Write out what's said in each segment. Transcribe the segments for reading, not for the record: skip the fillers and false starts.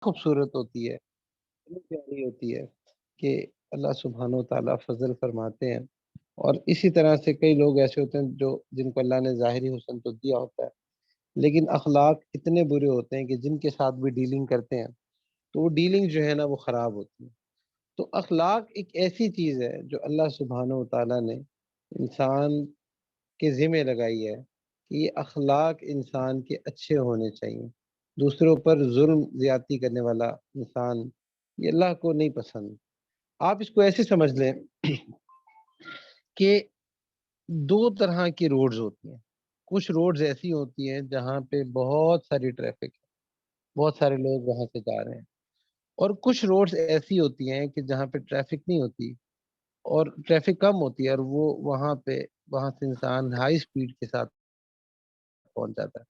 خوبصورت ہوتی ہے، اتنی پیاری ہوتی ہے کہ اللہ سبحانہ و تعالیٰ فضل فرماتے ہیں۔ اور اسی طرح سے کئی لوگ ایسے ہوتے ہیں جو جن کو اللہ نے ظاہری حسن تو دیا ہوتا ہے، لیکن اخلاق اتنے برے ہوتے ہیں کہ جن کے ساتھ بھی ڈیلنگ کرتے ہیں تو وہ ڈیلنگ جو ہے نا وہ خراب ہوتی ہے۔ تو اخلاق ایک ایسی چیز ہے جو اللہ سبحانہ و تعالیٰ نے انسان کے ذمہ لگائی ہے کہ یہ اخلاق انسان کے اچھے ہونے چاہیے۔ دوسروں پر ظلم زیادتی کرنے والا انسان یہ اللہ کو نہیں پسند۔ آپ اس کو ایسے سمجھ لیں کہ دو طرح کی روڈز ہوتی ہیں۔ کچھ روڈز ایسی ہوتی ہیں جہاں پہ بہت ساری ٹریفک ہے، بہت سارے لوگ وہاں سے جا رہے ہیں، اور کچھ روڈز ایسی ہوتی ہیں کہ جہاں پہ ٹریفک نہیں ہوتی اور ٹریفک کم ہوتی ہے، اور وہاں سے انسان ہائی سپیڈ کے ساتھ پہنچ جاتا ہے۔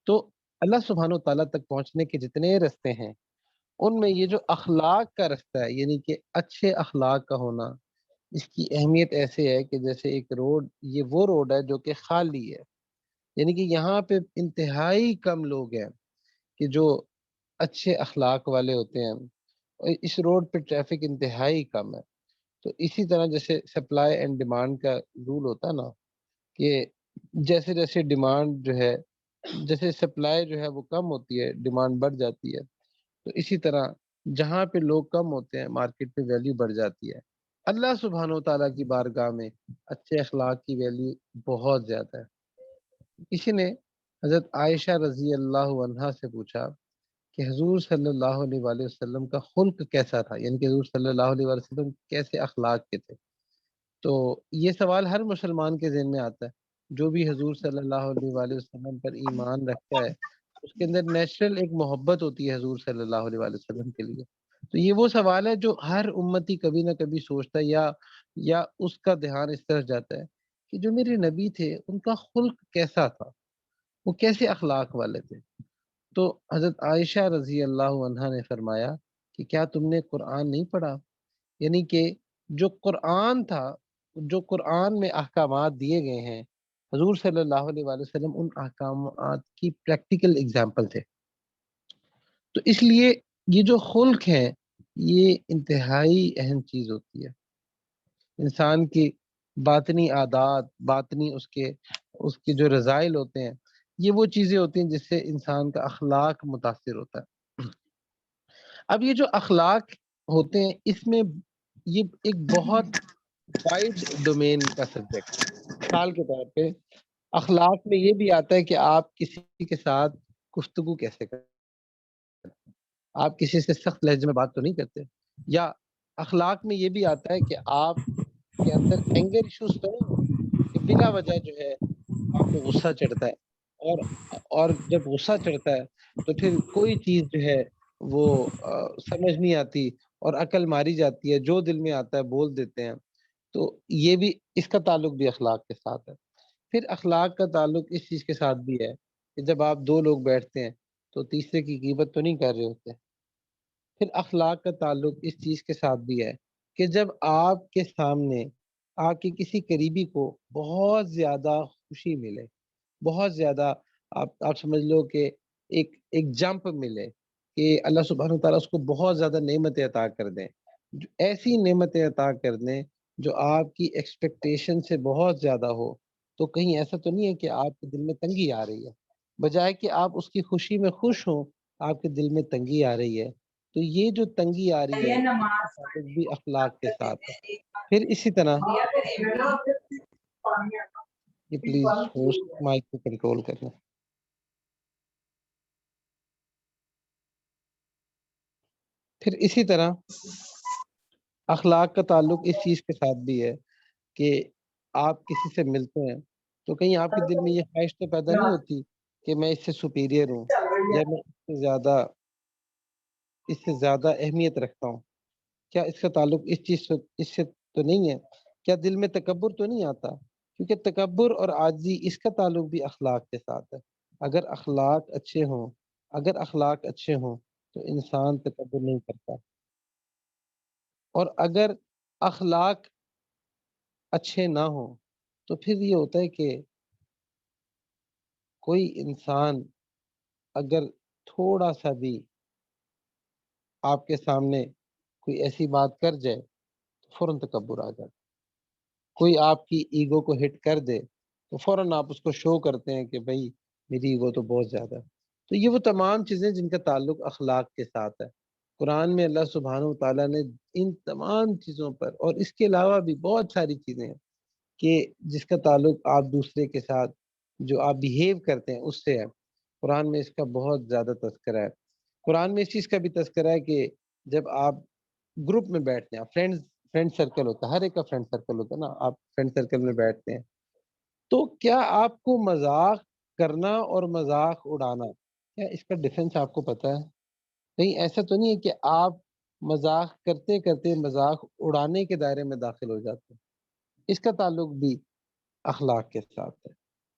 تو اللہ سبحانہ و تعالیٰ تک پہنچنے کے جتنے رستے ہیں ان میں یہ جو اخلاق کا رستہ ہے، یعنی کہ اچھے اخلاق کا ہونا، اس کی اہمیت ایسے ہے کہ جیسے ایک روڈ، یہ وہ روڈ ہے جو کہ خالی ہے، یعنی کہ یہاں پہ انتہائی کم لوگ ہیں کہ جو اچھے اخلاق والے ہوتے ہیں، اور اس روڈ پہ ٹریفک انتہائی کم ہے۔ تو اسی طرح جیسے سپلائی اینڈ ڈیمانڈ کا رول ہوتا ہے نا، کہ جیسے جیسے ڈیمانڈ جو ہے، جیسے سپلائی جو ہے وہ کم ہوتی ہے ڈیمانڈ بڑھ جاتی ہے، تو اسی طرح جہاں پہ لوگ کم ہوتے ہیں مارکیٹ میں ویلیو بڑھ جاتی ہے۔ اللہ سبحانہ و تعالیٰ کی بارگاہ میں اچھے اخلاق کی ویلیو بہت زیادہ ہے۔ کسی نے حضرت عائشہ رضی اللہ عنہا سے پوچھا کہ حضور صلی اللہ علیہ وآلہ وسلم کا خلق کیسا تھا، یعنی کہ حضور صلی اللہ علیہ وآلہ وسلم کیسے اخلاق کے تھے۔ تو یہ سوال ہر مسلمان کے ذہن میں آتا ہے، جو بھی حضور صلی اللہ علیہ وآلہ وسلم پر ایمان رکھتا ہے اس کے اندر نیچرل ایک محبت ہوتی ہے حضور صلی اللہ علیہ وآلہ وسلم کے لیے۔ تو یہ وہ سوال ہے جو ہر امتی کبھی نہ کبھی سوچتا ہے، یا اس کا دھیان اس طرف جاتا ہے کہ جو میرے نبی تھے ان کا خلق کیسا تھا، وہ کیسے اخلاق والے تھے۔ تو حضرت عائشہ رضی اللہ عنہا نے فرمایا کہ کیا تم نے قرآن نہیں پڑھا؟ یعنی کہ جو قرآن تھا، جو قرآن میں احکامات دیے گئے ہیں، حضور صلی اللہ علیہ وآلہ وسلم ان احکامات کی پریکٹیکل اگزامپل تھے۔ تو اس لیے یہ جو خلق ہے یہ انتہائی اہم چیز ہوتی ہے۔ انسان کی باطنی عادات، باطنی اس کے جو رذائل ہوتے ہیں، یہ وہ چیزیں ہوتی ہیں جس سے انسان کا اخلاق متاثر ہوتا ہے۔ اب یہ جو اخلاق ہوتے ہیں اس میں یہ ایک بہت وائڈ ڈومین کا سبجیکٹ ہے۔ مثال کے طور پہ اخلاق میں یہ بھی آتا ہے کہ آپ کسی کے ساتھ گفتگو کیسے کریں، آپ کسی سے سخت لہجے میں بات تو نہیں کرتے، یا اخلاق میں یہ بھی آتا ہے کہ آپ کے اندر اینگر ایشوز تو نہیں ہوتے کہ بلا وجہ جو ہے آپ کو غصہ چڑھتا ہے، اور جب غصہ چڑھتا ہے تو پھر کوئی چیز جو ہے وہ سمجھ نہیں آتی اور عقل ماری جاتی ہے، جو دل میں آتا ہے بول دیتے ہیں۔ تو یہ بھی، اس کا تعلق بھی اخلاق کے ساتھ ہے۔ پھر اخلاق کا تعلق اس چیز کے ساتھ بھی ہے کہ جب آپ دو لوگ بیٹھتے ہیں تو تیسرے کی غیبت تو نہیں کر رہے ہوتے۔ پھر اخلاق کا تعلق اس چیز کے ساتھ بھی ہے کہ جب آپ کے سامنے آپ کے کسی قریبی کو بہت زیادہ خوشی ملے، بہت زیادہ، آپ سمجھ لو کہ ایک جمپ ملے کہ اللہ سبحانہ و تعالیٰ اس کو بہت زیادہ نعمتیں عطا کر دیں، ایسی نعمتیں عطا کر دیں جو آپ کی ایکسپیکٹیشن سے بہت زیادہ ہو، تو کہیں ایسا تو نہیں ہے کہ آپ کے دل میں تنگی آ رہی ہے؟ بجائے کہ آپ اس کی خوشی میں خوش ہوں، آپ کے دل میں تنگی آ رہی ہے۔ تو یہ جو تنگی آ رہی ہے اس کا تعلق بھی اخلاق کے ساتھ ہے۔ پھر اسی طرح یہ پلیز ہوسٹ مائک کو کنٹرول کرنا۔ پھر اسی طرح اخلاق کا تعلق اس چیز کے ساتھ بھی ہے کہ آپ کسی سے ملتے ہیں تو کہیں آپ کے دل میں یہ خواہش تو پیدا نہیں ہوتی کہ میں اس سے سپیریئر ہوں، یا میں اس سے زیادہ اہمیت رکھتا ہوں۔ کیا اس کا تعلق اس سے تو نہیں ہے؟ کیا دل میں تکبر تو نہیں آتا؟ کیونکہ تکبر اور عاجزی اس کا تعلق بھی اخلاق کے ساتھ ہے۔ اگر اخلاق اچھے ہوں تو انسان تکبر نہیں کرتا، اور اگر اخلاق اچھے نہ ہوں تو پھر یہ ہوتا ہے کہ کوئی انسان اگر تھوڑا سا بھی آپ کے سامنے کوئی ایسی بات کر جائے تو فوراً تکبر آ جاتا ہے، کوئی آپ کی ایگو کو ہٹ کر دے تو فوراً آپ اس کو شو کرتے ہیں کہ بھائی میری ایگو تو بہت زیادہ ہے۔ تو یہ وہ تمام چیزیں جن کا تعلق اخلاق کے ساتھ ہے، قرآن میں اللہ سبحانہ و تعالیٰ نے ان تمام چیزوں پر، اور اس کے علاوہ بھی بہت ساری چیزیں ہیں کہ جس کا تعلق آپ دوسرے کے ساتھ جو آپ بیہیو کرتے ہیں اس سے ہے، قرآن میں اس کا بہت زیادہ تذکرہ ہے۔ قرآن میں اس چیز کا بھی تذکرہ ہے کہ جب آپ گروپ میں بیٹھتے ہیں، فرینڈ سرکل ہوتا ہے، ہر ایک کا فرینڈ سرکل ہوتا ہے نا، آپ فرینڈ سرکل میں بیٹھتے ہیں تو کیا آپ کو مذاق کرنا اور مذاق اڑانا، کیا اس کا ڈفرینس آپ کو پتہ ہے؟ کہیں ایسا تو نہیں ہے کہ آپ مذاق کرتے کرتے مذاق اڑانے کے دائرے میں داخل ہو جاتے ہیں؟ اس کا تعلق بھی اخلاق کے ساتھ ہے۔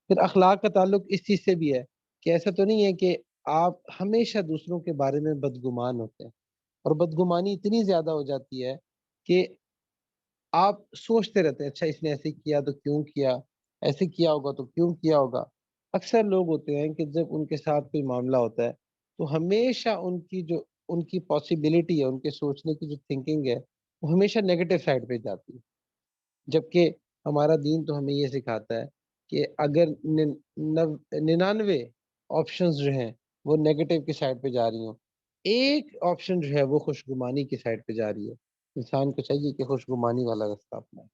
پھر اخلاق کا تعلق اس چیز سے بھی ہے کہ ایسا تو نہیں ہے کہ آپ ہمیشہ دوسروں کے بارے میں بدگمان ہوتے ہیں، اور بدگمانی اتنی زیادہ ہو جاتی ہے کہ آپ سوچتے رہتے ہیں اچھا اس نے ایسے کیا تو کیوں کیا، ایسے کیا ہوگا تو کیوں کیا ہوگا۔ اکثر لوگ ہوتے ہیں کہ جب ان کے ساتھ کوئی معاملہ ہوتا ہے تو ہمیشہ ان کی پاسبلٹی ہے، ان کے سوچنے کی جو تھنکنگ ہے وہ ہمیشہ نیگیٹو سائڈ پہ جاتی ہے، جبکہ ہمارا دین تو ہمیں یہ سکھاتا ہے کہ اگر 99 آپشنز جو ہیں وہ نیگیٹو کی سائڈ پہ جا رہی ہوں، ایک آپشن جو ہے وہ خوشگمانی کی سائڈ پہ جا رہی ہے، انسان کو چاہیے کہ خوشگمانی والا راستہ اپنائے۔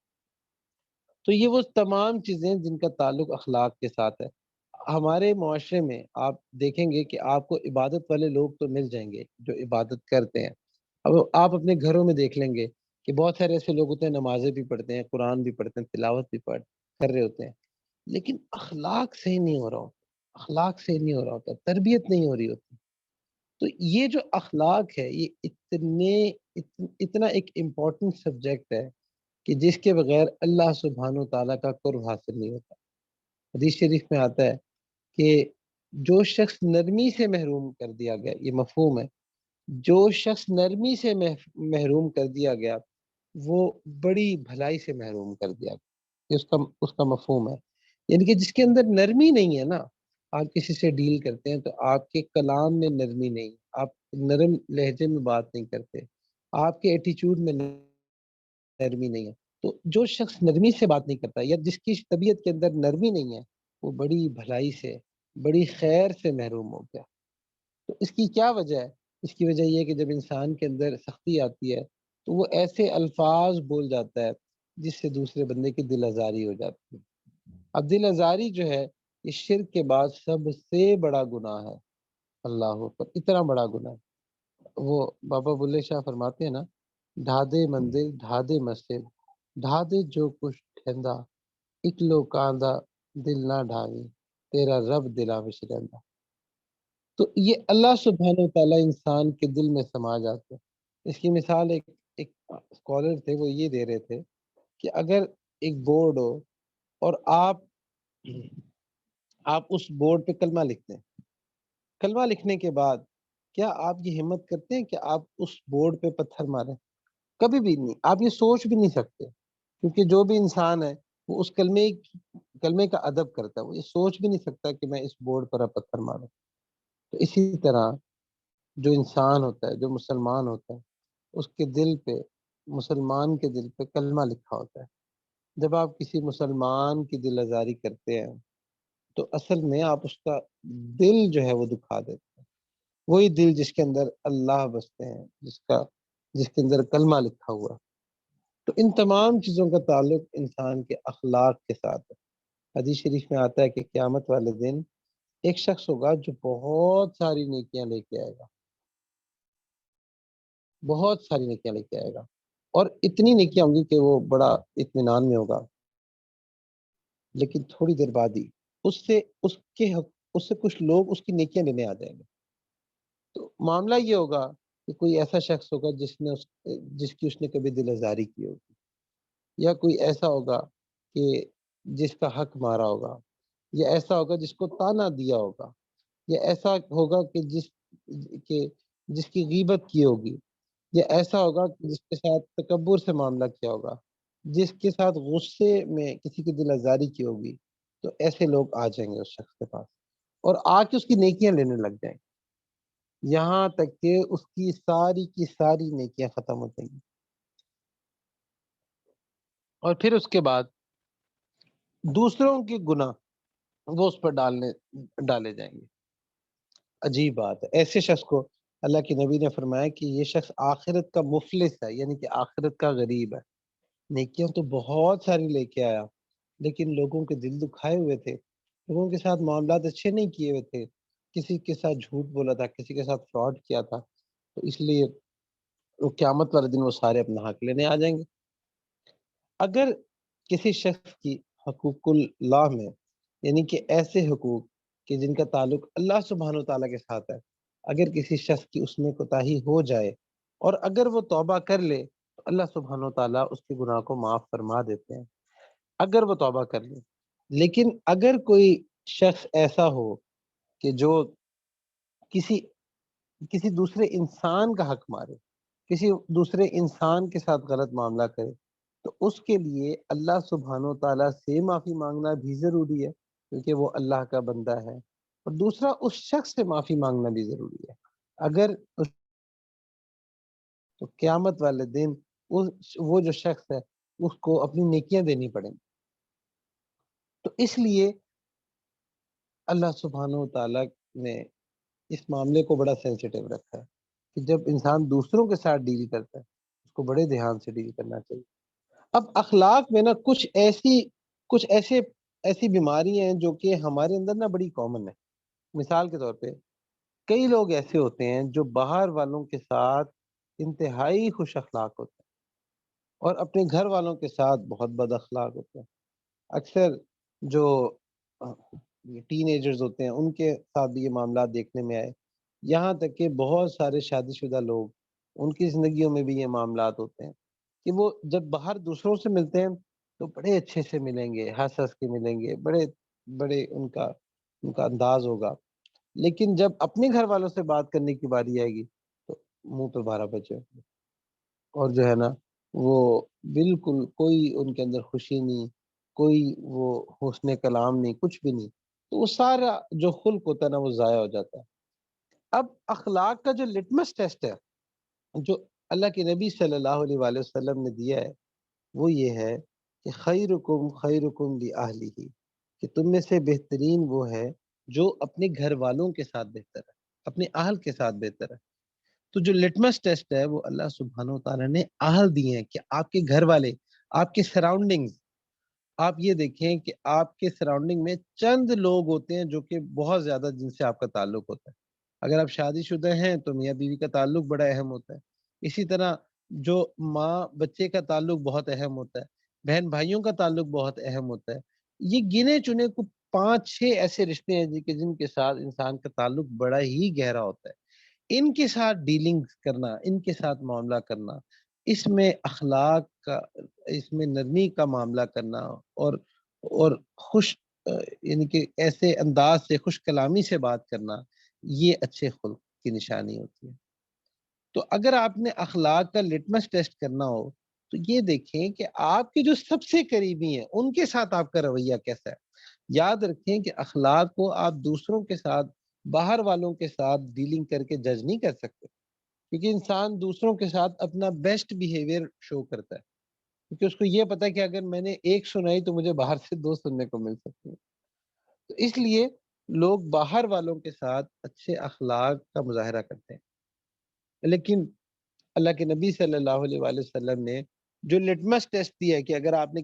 تو یہ وہ تمام چیزیں جن کا تعلق اخلاق کے ساتھ ہے۔ ہمارے معاشرے میں آپ دیکھیں گے کہ آپ کو عبادت والے لوگ تو مل جائیں گے جو عبادت کرتے ہیں، اب آپ اپنے گھروں میں دیکھ لیں گے کہ بہت سارے ایسے لوگ ہوتے ہیں نمازیں بھی پڑھتے ہیں، قرآن بھی پڑھتے ہیں، تلاوت بھی کر رہے ہوتے ہیں، لیکن اخلاق صحیح نہیں ہو رہا ہوتا، اخلاق صحیح نہیں ہو رہا ہوتا، تربیت نہیں ہو رہی ہوتی۔ تو یہ جو اخلاق ہے یہ اتنا ایک امپورٹنٹ سبجیکٹ ہے کہ جس کے بغیر اللہ سبحانہ و تعالیٰ کا قرب حاصل نہیں ہوتا۔ حدیث شریف میں آتا ہے کہ جو شخص نرمی سے محروم کر دیا گیا، یہ مفہوم ہے، جو شخص نرمی سے محروم کر دیا گیا وہ بڑی بھلائی سے محروم کر دیا گیا، یہ اس کا مفہوم ہے۔ یعنی کہ جس کے اندر نرمی نہیں ہے نا، آپ کسی سے ڈیل کرتے ہیں تو آپ کے کلام میں نرمی نہیں، آپ نرم لہجے میں بات نہیں کرتے، آپ کے ایٹیچیوڈ میں نرمی نہیں ہے، تو جو شخص نرمی سے بات نہیں کرتا یا جس کی طبیعت کے اندر نرمی نہیں ہے وہ بڑی بھلائی سے، بڑی خیر سے محروم ہو گیا۔ تو اس کی کیا وجہ ہے؟ اس کی وجہ یہ ہے کہ جب انسان کے اندر سختی آتی ہے تو وہ ایسے الفاظ بول جاتا ہے جس سے دوسرے بندے کی دل آزاری ہو جاتی ہے۔ اب دل آزاری جو ہے یہ شرک کے بعد سب سے بڑا گناہ ہے، اللہ اکبر، اتنا بڑا گناہ ہے۔ وہ بابا بلے شاہ فرماتے ہیں نا، ڈھا دے مندر ڈھا دے مسجد، ڈھا دے جو کچھ ٹھندا، اکلو کاندہ دل نہ ڈھاوی، تیرا رب دلا وچ رہندا۔ تو یہ اللہ سبحانہ و تعالیٰ انسان کے دل میں سما جاتے ہیں۔ اس کی مثال ایک اسکالر تھے، وہ یہ دے رہے تھے کہ اگر ایک بورڈ ہو اور آپ اس بورڈ پہ کلمہ لکھتے ہیں، کلمہ لکھنے کے بعد کیا آپ یہ ہمت کرتے ہیں کہ آپ اس بورڈ پہ پتھر ماریں؟ کبھی بھی نہیں، آپ یہ سوچ بھی نہیں سکتے، کیونکہ جو بھی انسان ہے وہ اس کلمے کا ادب کرتا ہے، وہ یہ سوچ بھی نہیں سکتا کہ میں اس بورڈ پر اب پتھر ماروں۔ تو اسی طرح جو انسان ہوتا ہے، جو مسلمان ہوتا ہے، اس کے دل پہ، مسلمان کے دل پہ کلمہ لکھا ہوتا ہے۔ جب آپ کسی مسلمان کی دل آزاری کرتے ہیں تو اصل میں آپ اس کا دل جو ہے وہ دکھا دیتے ہیں، وہی دل جس کے اندر اللہ بستے ہیں، جس کے اندر کلمہ لکھا ہوا ہے۔ تو ان تمام چیزوں کا تعلق انسان کے اخلاق کے ساتھ ہے۔ حدیث شریف میں آتا ہے کہ قیامت والے دن ایک شخص ہوگا جو بہت ساری نیکیاں لے کے آئے گا، بہت ساری نیکیاں لے کے آئے گا، اور اتنی نیکیاں ہوں گی کہ وہ بڑا اطمینان میں ہوگا، لیکن تھوڑی دیر بعد ہی اس سے اس سے کچھ لوگ اس کی نیکیاں لینے آ جائیں گے۔ تو معاملہ یہ ہوگا کہ کوئی ایسا شخص ہوگا جس کی اس نے کبھی دل آزاری کی ہوگی، یا کوئی ایسا ہوگا کہ جس کا حق مارا ہوگا، یا ایسا ہوگا جس کو تانا دیا ہوگا، یا ایسا ہوگا کہ جس کی غیبت کی ہوگی، یا ایسا ہوگا کہ جس کے ساتھ تکبر سے معاملہ کیا ہوگا، جس کے ساتھ غصے میں کسی کی دل آزاری کی ہوگی۔ تو ایسے لوگ آ جائیں گے اس شخص کے پاس اور آ کے اس کی نیکیاں لینے لگ جائیں گے۔ یہاں تک کہ اس کی ساری نیکیاں ختم ہو جائیں گی، اور پھر اس کے بعد دوسروں کے گناہ وہ اس پر ڈالے جائیں گے۔ عجیب بات ہے، ایسے شخص کو اللہ کے نبی نے فرمایا کہ یہ شخص آخرت کا مفلس ہے، یعنی کہ آخرت کا غریب ہے۔ نیکیاں تو بہت ساری لے کے آیا، لیکن لوگوں کے دل دکھائے ہوئے تھے، لوگوں کے ساتھ معاملات اچھے نہیں کیے ہوئے تھے، کسی کے ساتھ جھوٹ بولا تھا، کسی کے ساتھ فراڈ کیا تھا، تو اس لیے وہ قیامت والے دن وہ سارے اپنا حق لینے آ جائیں گے۔ اگر کسی شخص کی حقوق اللہ میں، یعنی کہ ایسے حقوق کہ جن کا تعلق اللہ سبحانہ وتعالیٰ کے ساتھ ہے، اگر کسی شخص کی اس میں کوتاہی ہو جائے اور اگر وہ توبہ کر لے تو اللہ سبحانہ وتعالیٰ اس کے گناہ کو معاف فرما دیتے ہیں، اگر وہ توبہ کر لے۔ لیکن اگر کوئی شخص ایسا ہو کہ جو کسی کسی دوسرے انسان کا حق مارے، کسی دوسرے انسان کے ساتھ غلط معاملہ کرے، تو اس کے لیے اللہ سبحانہ و تعالیٰ سے معافی مانگنا بھی ضروری ہے، کیونکہ وہ اللہ کا بندہ ہے، اور دوسرا اس شخص سے معافی مانگنا بھی ضروری ہے۔ اگر تو قیامت والے دن وہ جو شخص ہے اس کو اپنی نیکیاں دینی پڑیں گی۔ تو اس لیے اللہ سبحانہ و تعالیٰ نے اس معاملے کو بڑا سینسیٹیو رکھا ہے کہ جب انسان دوسروں کے ساتھ ڈیل کرتا ہے اس کو بڑے دھیان سے ڈیل کرنا چاہیے۔ اب اخلاق میں نا کچھ ایسی بیماری ہیں جو کہ ہمارے اندر نا بڑی کامن ہے۔ مثال کے طور پہ کئی لوگ ایسے ہوتے ہیں جو باہر والوں کے ساتھ انتہائی خوش اخلاق ہوتے ہیں اور اپنے گھر والوں کے ساتھ بہت بد اخلاق ہوتے ہیں۔ اکثر جو ٹین ایجرز ہوتے ہیں ان کے ساتھ بھی یہ معاملات دیکھنے میں آئے، یہاں تک کہ بہت سارے شادی شدہ لوگ ان کی زندگیوں میں بھی یہ معاملات ہوتے ہیں کہ وہ جب باہر دوسروں سے ملتے ہیں تو بڑے اچھے سے ملیں گے، ہنس ہنس کے ملیں گے، بڑے بڑے ان کا انداز ہوگا، لیکن جب اپنے گھر والوں سے بات کرنے کی باری آئے گی تو منہ پہ 12 بچے اور جو ہے نا وہ بالکل کوئی ان کے اندر خوشی نہیں، کوئی وہ حسن کلام نہیں، کچھ بھی نہیں، تو وہ سارا جو خلق ہوتا ہے نا وہ ضائع ہو جاتا ہے۔ اب اخلاق کا جو لٹمس ٹیسٹ ہے جو اللہ کے نبی صلی اللہ علیہ وآلہ وسلم نے دیا ہے وہ یہ ہے کہ خیرکم لأہلہ، کہ تم میں سے بہترین وہ ہے جو اپنے گھر والوں کے ساتھ بہتر ہے، اپنے اہل کے ساتھ بہتر ہے۔ تو جو لٹمس ٹیسٹ ہے وہ اللہ سبحانہ و تعالیٰ نے اہل دیے ہیں کہ آپ کے گھر والے، آپ کے سراؤنڈنگ، آپ یہ دیکھیں کہ آپ کے سراؤنڈنگ میں چند لوگ ہوتے ہیں جو کہ بہت زیادہ جن سے آپ کا تعلق ہوتا ہے۔ اگر آپ شادی شدہ ہیں تو میاں بیوی کا تعلق بڑا اہم ہوتا ہے، اسی طرح جو ماں بچے کا تعلق بہت اہم ہوتا ہے، بہن بھائیوں کا تعلق بہت اہم ہوتا ہے۔ یہ گنے چنے کو 5-6 ایسے رشتے ہیں کہ جن کے ساتھ انسان کا تعلق بڑا ہی گہرا ہوتا ہے۔ ان کے ساتھ ڈیلنگ کرنا، ان کے ساتھ معاملہ کرنا، اس میں اخلاق کا، اس میں نرمی کا معاملہ کرنا اور خوش یعنی کہ ایسے انداز سے خوش کلامی سے بات کرنا، یہ اچھے خلق کی نشانی ہوتی ہے۔ تو اگر آپ نے اخلاق کا لٹمس ٹیسٹ کرنا ہو تو یہ دیکھیں کہ آپ کے جو سب سے قریبی ہیں ان کے ساتھ آپ کا رویہ کیسا ہے۔ یاد رکھیں کہ اخلاق کو آپ دوسروں کے ساتھ، باہر والوں کے ساتھ ڈیلنگ کر کے جج نہیں کر سکتے، کیونکہ انسان دوسروں کے ساتھ اپنا بیسٹ بیہیویئر شو کرتا ہے، کیونکہ اس کو یہ پتا ہے کہ اگر میں نے ایک سنائی تو مجھے باہر سے 2 سننے کو مل سکتی ہیں۔ تو اس لیے لوگ باہر والوں کے ساتھ اچھے اخلاق کا مظاہرہ کرتے ہیں، لیکن اللہ کے نبی صلی اللہ علیہ وآلہ وسلم نے جو لٹمس ٹیسٹ دیا ہے کہ اگر آپ نے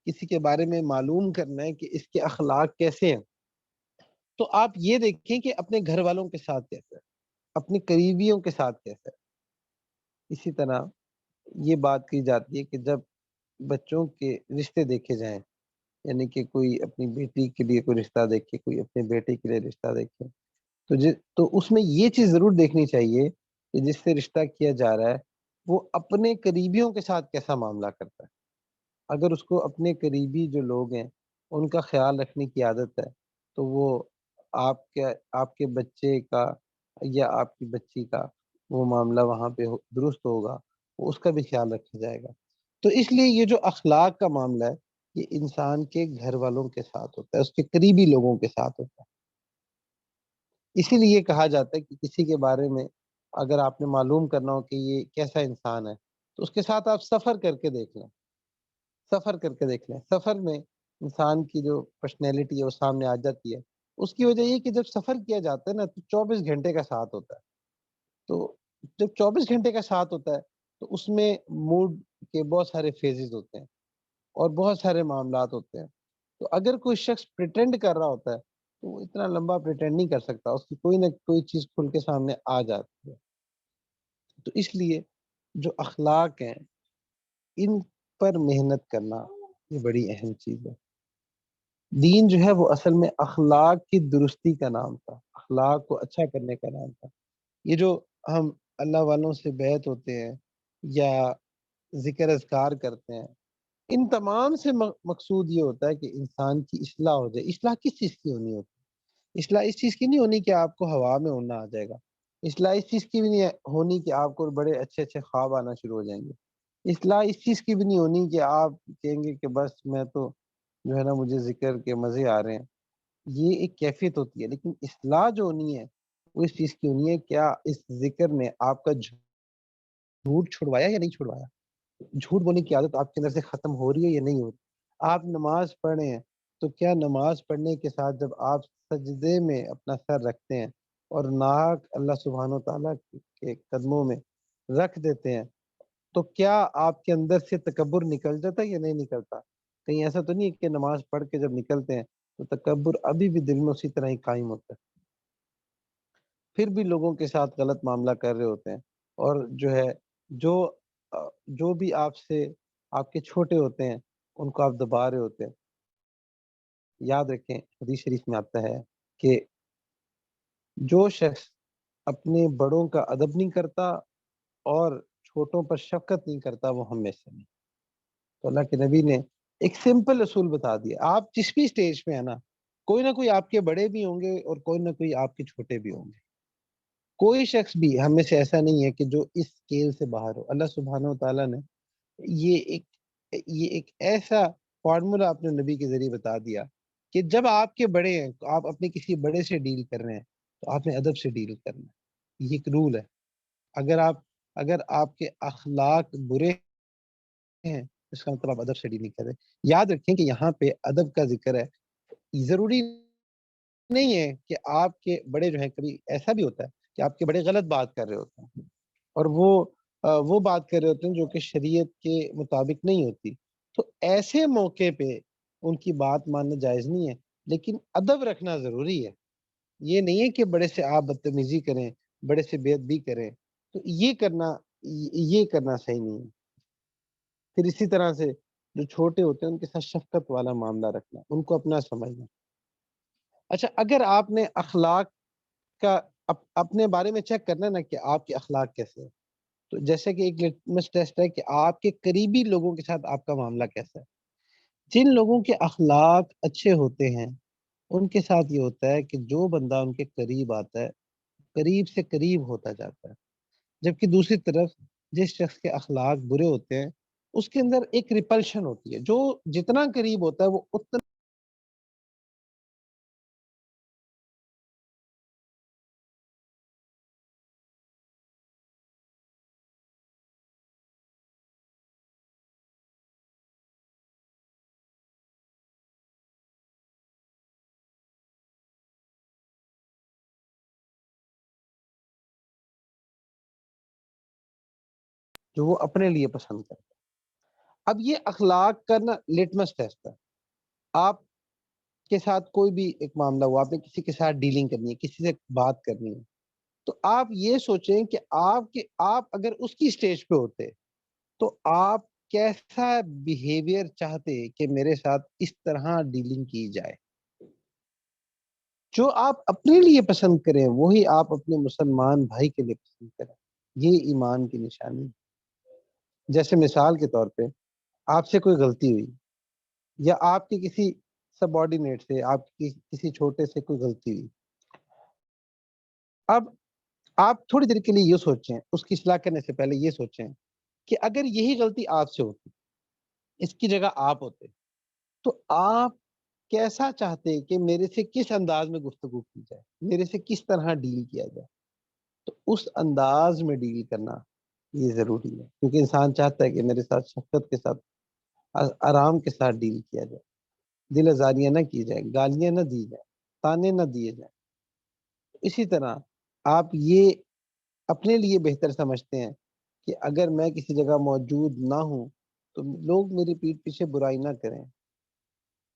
کسی کے بارے میں معلوم کرنا ہے کہ اس کے اخلاق کیسے ہیں تو آپ یہ دیکھیں کہ اپنے گھر والوں کے ساتھ کیسا ہے، اپنے قریبیوں کے ساتھ کیسا ہے۔ اسی طرح یہ بات کی جاتی ہے کہ جب بچوں کے رشتے دیکھے جائیں، یعنی کہ کوئی اپنی بیٹی کے لیے کوئی رشتہ دیکھے، کوئی اپنے بیٹے کے لیے رشتہ دیکھے، تو اس میں یہ چیز ضرور دیکھنی چاہیے کہ جس سے رشتہ کیا جا رہا ہے وہ اپنے قریبیوں کے ساتھ کیسا معاملہ کرتا ہے۔ اگر اس کو اپنے قریبی جو لوگ ہیں ان کا خیال رکھنے کی عادت ہے تو وہ آپ کے بچے کا یا آپ کی بچی کا وہ معاملہ وہاں پہ درست ہوگا، وہ اس کا بھی خیال رکھا جائے گا۔ تو اس لیے یہ جو اخلاق کا معاملہ ہے یہ انسان کے گھر والوں کے ساتھ ہوتا ہے، اس کے قریبی لوگوں کے ساتھ ہوتا ہے۔ اسی لیے کہا جاتا ہے کہ کسی کے بارے میں اگر آپ نے معلوم کرنا ہو کہ یہ کیسا انسان ہے تو اس کے ساتھ آپ سفر کر کے دیکھ لیں، سفر کر کے دیکھ لیں۔ سفر میں انسان کی جو پرسنالٹی ہے وہ سامنے آ جاتی ہے۔ اس کی وجہ یہ کہ جب سفر کیا جاتا ہے نا تو 24 گھنٹے کا ساتھ ہوتا ہے۔ تو جب 24 گھنٹے کا ساتھ ہوتا ہے تو اس میں موڈ کے بہت سارے فیزز ہوتے ہیں اور بہت سارے معاملات ہوتے ہیں۔ تو اگر کوئی شخص پریٹینڈ کر رہا ہوتا ہے تو وہ اتنا لمبا پریٹینڈ نہیں کر سکتا، اس کی کوئی نہ کوئی چیز کھل کے سامنے آ جاتی ہے۔ تو اس لیے جو اخلاق ہیں ان پر محنت کرنا یہ بڑی اہم چیز ہے۔ دین جو ہے وہ اصل میں اخلاق کی درستی کا نام تھا، اخلاق کو اچھا کرنے کا نام تھا۔ یہ جو ہم اللہ والوں سے بیعت ہوتے ہیں یا ذکر اذکار کرتے ہیں، ان تمام سے مقصود یہ ہوتا ہے کہ انسان کی اصلاح ہو جائے۔ اصلاح کس چیز کی ہونی ہوتی ہے؟ اصلاح اس چیز کی نہیں ہونی کہ آپ کو ہوا میں اڑنا آ جائے گا۔ اصلاح اس چیز کی بھی نہیں ہونی کہ آپ کو بڑے اچھے اچھے خواب آنا شروع ہو جائیں گے۔ اصلاح اس چیز کی بھی نہیں ہونی کہ آپ کہیں گے کہ بس میں تو جو ہے نا مجھے ذکر کے مزے آ رہے ہیں۔ یہ ایک کیفیت ہوتی ہے، لیکن اصلاح جو ہونی ہے وہ اس چیز کی ہونی ہے کیا اس ذکر نے آپ کا جھوٹ چھڑوایا یا نہیں چھڑوایا؟ جھوٹ بولنے کی عادت آپ کے اندر سے ختم ہو رہی ہے یا نہیں ہو رہی؟ آپ نماز پڑھ رہے ہیں تو کیا نماز پڑھنے کے ساتھ جب آپ سجدے میں اپنا سر رکھتے ہیں اور ناک اللہ سبحانہ و تعالیٰ کے قدموں میں رکھ دیتے ہیں تو کیا آپ کے اندر سے تکبر نکل جاتا ہے یا نہیں نکلتا؟ کہیں ایسا تو نہیں ہے کہ نماز پڑھ کے جب نکلتے ہیں تو تکبر ابھی بھی دل میں اسی طرح ہی قائم ہوتا ہے، پھر بھی لوگوں کے ساتھ غلط معاملہ کر رہے ہوتے ہیں، اور جو ہے جو جو بھی آپ سے آپ کے چھوٹے ہوتے ہیں ان کو آپ دبا رہے ہوتے ہیں۔ یاد رکھیں حدیث شریف میں آتا ہے کہ جو شخص اپنے بڑوں کا ادب نہیں کرتا اور چھوٹوں پر شفقت نہیں کرتا وہ ہم میں سے نہیں۔ تو اللہ کے نبی نے ایک سمپل اصول بتا دیا، آپ جس بھی اسٹیج پہ ہیں نا کوئی نہ کوئی آپ کے بڑے بھی ہوں گے اور کوئی نہ کوئی آپ کے چھوٹے بھی ہوں گے۔ کوئی شخص بھی ہم میں سے ایسا نہیں ہے کہ جو اس اسکیل سے باہر ہو۔ اللہ سبحانہ و تعالیٰ نے یہ ایک یہ ایک ایسا فارمولا اپنے نبی کے ذریعے بتا دیا کہ جب آپ کے بڑے ہیں تو آپ اپنے کسی بڑے سے ڈیل کر رہے ہیں تو آپ نے ادب سے ڈیل کرنا ہے۔ یہ ایک رول ہے۔ اگر آپ کے اخلاق برے ہیں اس کا مطلب آپ ادب سے ڈیل نہیں کر رہے۔ یاد رکھیں کہ یہاں پہ ادب کا ذکر ہے، ضروری نہیں ہے کہ آپ کے بڑے جو ہیں، کبھی ایسا بھی ہوتا ہے کہ آپ کے بڑے غلط بات کر رہے ہوتے ہیں اور وہ بات کر رہے ہوتے ہیں جو کہ شریعت کے مطابق نہیں ہوتی، تو ایسے موقع پہ ان کی بات ماننا جائز نہیں ہے، لیکن ادب رکھنا ضروری ہے۔ یہ نہیں ہے کہ بڑے سے آپ بدتمیزی کریں، بڑے سے بے ادبی کریں، تو یہ کرنا صحیح نہیں ہے۔ پھر اسی طرح سے جو چھوٹے ہوتے ہیں ان کے ساتھ شفقت والا معاملہ رکھنا، ان کو اپنا سمجھنا۔ اچھا، اگر آپ نے اخلاق کا اپنے بارے میں چیک کرنا ہے نا کہ آپ کے اخلاق کیسے ہیں، تو جیسے کہ ایک لٹمس ٹیسٹ ہے کہ آپ کے قریبی لوگوں کے ساتھ آپ کا معاملہ کیسا ہے۔ جن لوگوں کے اخلاق اچھے ہوتے ہیں ان کے ساتھ یہ ہوتا ہے کہ جو بندہ ان کے قریب آتا ہے قریب سے قریب ہوتا جاتا ہے، جبکہ دوسری طرف جس شخص کے اخلاق برے ہوتے ہیں اس کے اندر ایک ریپلشن ہوتی ہے، جو جتنا قریب ہوتا ہے وہ اتنا جو وہ اپنے لیے پسند کرتا ہے۔ اب یہ اخلاق کا نا لٹمس ٹیسٹ ہے۔ آپ کے ساتھ کوئی بھی ایک معاملہ ہوا، آپ نے کسی کے ساتھ ڈیلنگ کرنی ہے، کسی سے بات کرنی ہے، تو آپ یہ سوچیں کہ آپ اگر اس کی اسٹیج پہ ہوتے تو آپ کیسا بیہیویئر چاہتے کہ میرے ساتھ اس طرح ڈیلنگ کی جائے۔ جو آپ اپنے لیے پسند کریں وہی آپ اپنے مسلمان بھائی کے لیے پسند کریں، یہ ایمان کی نشانی ہے۔ جیسے مثال کے طور پہ آپ سے کوئی غلطی ہوئی یا آپ کے کسی سب آرڈینیٹ سے آپ کی کسی چھوٹے سے کوئی غلطی ہوئی، اب آپ تھوڑی دیر کے لیے یہ سوچیں، اس کی اصلاح کرنے سے پہلے یہ سوچیں کہ اگر یہی غلطی آپ سے ہوتی، اس کی جگہ آپ ہوتے تو آپ کیسا چاہتے کہ میرے سے کس انداز میں گفتگو کی جائے، میرے سے کس طرح ڈیل کیا جائے، تو اس انداز میں ڈیل کرنا یہ ضروری ہے، کیونکہ انسان چاہتا ہے کہ میرے ساتھ شفقت کے ساتھ آرام کے ساتھ ڈیل کیا جائے، دل آزاریاں نہ کی جائے، گالیاں نہ دی جائیں، تانے نہ دیے جائیں۔ اسی طرح آپ یہ اپنے لیے بہتر سمجھتے ہیں کہ اگر میں کسی جگہ موجود نہ ہوں تو لوگ میری پیٹھ پیچھے برائی نہ کریں،